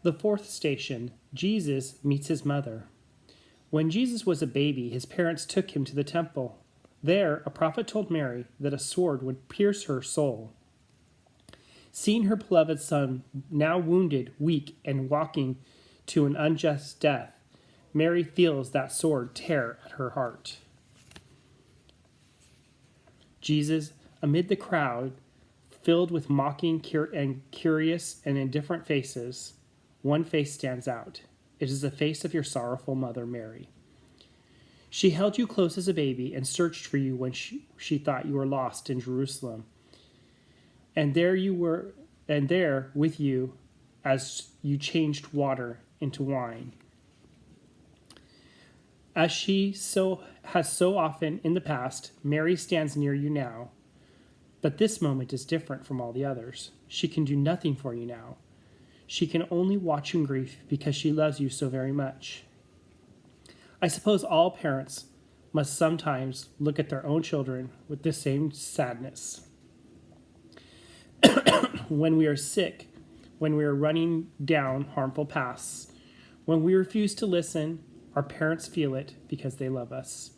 The fourth station, Jesus meets his mother. When Jesus was a baby, his parents took him to the temple. There, a prophet told Mary that a sword would pierce her soul. Seeing her beloved son now wounded, weak, and walking to an unjust death, Mary feels that sword tear at her heart. Jesus, amid the crowd, filled with mocking and curious and indifferent faces, one face stands out. It is the face of your sorrowful mother, Mary. She held you close as a baby and searched for you when she thought you were lost in Jerusalem. And there you were, and there with you as you changed water into wine. As she has so often in the past, Mary stands near you now. But this moment is different from all the others. She can do nothing for you now. She can only watch you in grief because she loves you so very much. I suppose all parents must sometimes look at their own children with the same sadness. When we are sick, when we are running down harmful paths, when we refuse to listen, our parents feel it because they love us.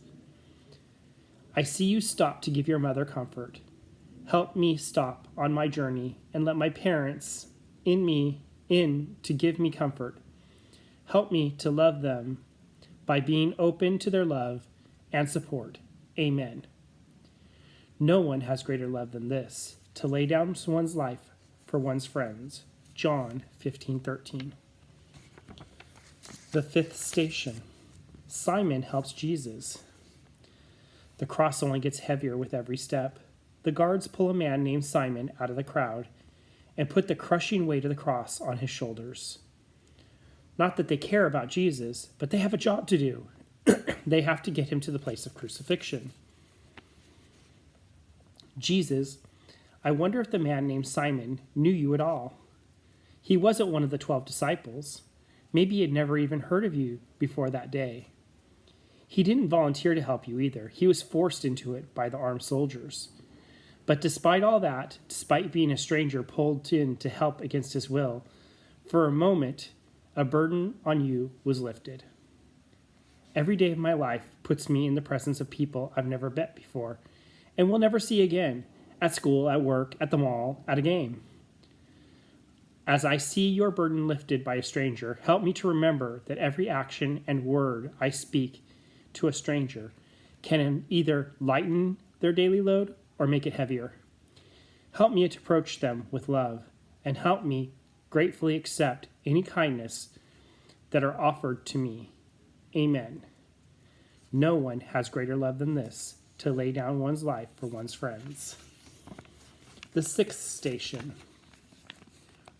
I see you stop to give your mother comfort. Help me stop on my journey and let my parents in to give me comfort. Help me to love them by being open to their love and support. Amen. No one has greater love than this, to lay down one's life for one's friends. John 15:13. The fifth station. Simon helps Jesus. The cross only gets heavier with every step. The guards pull a man named Simon out of the crowd and put the crushing weight of the cross on his shoulders. Not that they care about Jesus, but they have a job to do. They have to get him to the place of crucifixion. Jesus, I wonder if the man named Simon knew you at all. He wasn't one of the 12 disciples. Maybe he had never even heard of you before that day. He didn't volunteer to help you either. He was forced into it by the armed soldiers. But despite all that, despite being a stranger pulled in to help against his will, for a moment, a burden on you was lifted. Every day of my life puts me in the presence of people I've never met before and will never see again, at school, at work, at the mall, at a game. As I see your burden lifted by a stranger, help me to remember that every action and word I speak to a stranger can either lighten their daily load or make it heavier. Help me to approach them with love, and help me gratefully accept any kindness that are offered to me. Amen. No one has greater love than this, to lay down one's life for one's friends. The sixth station.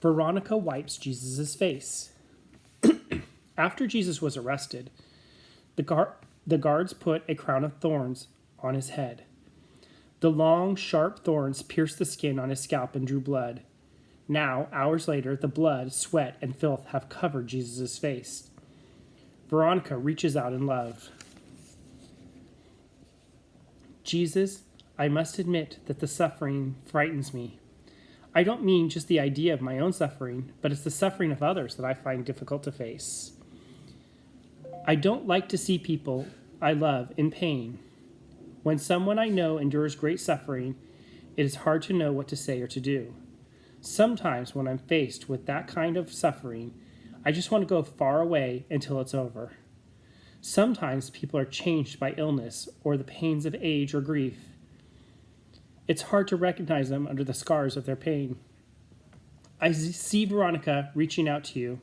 Veronica wipes Jesus' face. After Jesus was arrested, the guards put a crown of thorns on his head. The long, sharp thorns pierced the skin on his scalp and drew blood. Now, hours later, the blood, sweat, and filth have covered Jesus' face. Veronica reaches out in love. Jesus, I must admit that the suffering frightens me. I don't mean just the idea of my own suffering, but it's the suffering of others that I find difficult to face. I don't like to see people I love in pain. When someone I know endures great suffering, it is hard to know what to say or to do. Sometimes when I'm faced with that kind of suffering, I just want to go far away until it's over. Sometimes people are changed by illness or the pains of age or grief. It's hard to recognize them under the scars of their pain. I see Veronica reaching out to you.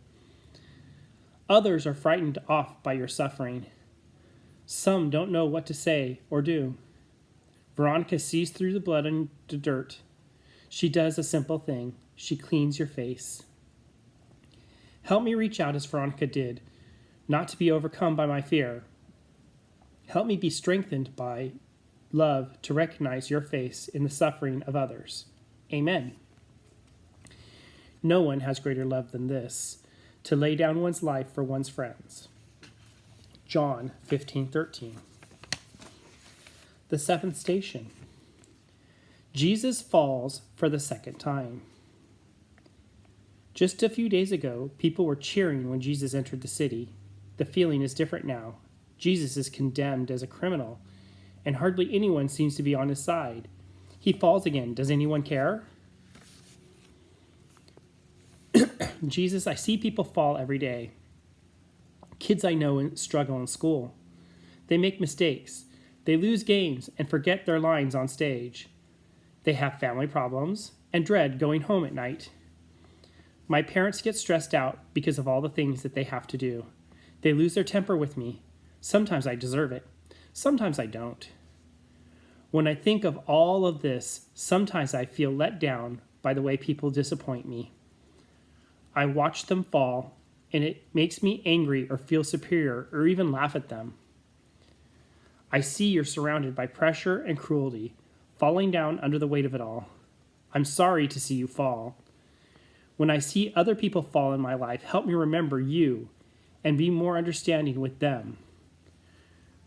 Others are frightened off by your suffering. Some don't know what to say or do. Veronica sees through the blood and the dirt. She does a simple thing. She cleans your face. Help me reach out as Veronica did, not to be overcome by my fear. Help me be strengthened by love to recognize your face in the suffering of others. Amen. No one has greater love than this, to lay down one's life for one's friends. John 15:13. The seventh station. Jesus falls for the second time. Just a few days ago, people were cheering when Jesus entered the city. The feeling is different now. Jesus is condemned as a criminal, and hardly anyone seems to be on his side. He falls again. Does anyone care? Jesus, I see people fall every day. Kids I know struggle in school. They make mistakes. They lose games and forget their lines on stage. They have family problems and dread going home at night. My parents get stressed out because of all the things that they have to do. They lose their temper with me. Sometimes I deserve it. Sometimes I don't. When I think of all of this, sometimes I feel let down by the way people disappoint me. I watch them fall, and it makes me angry or feel superior or even laugh at them. I see you're surrounded by pressure and cruelty, falling down under the weight of it all. I'm sorry to see you fall. When I see other people fall in my life, help me remember you and be more understanding with them.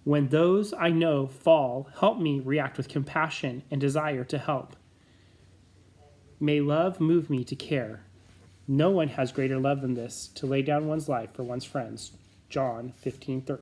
When those I know fall, help me react with compassion and desire to help. May love move me to care. No one has greater love than this, to lay down one's life for one's friends. John 15:13.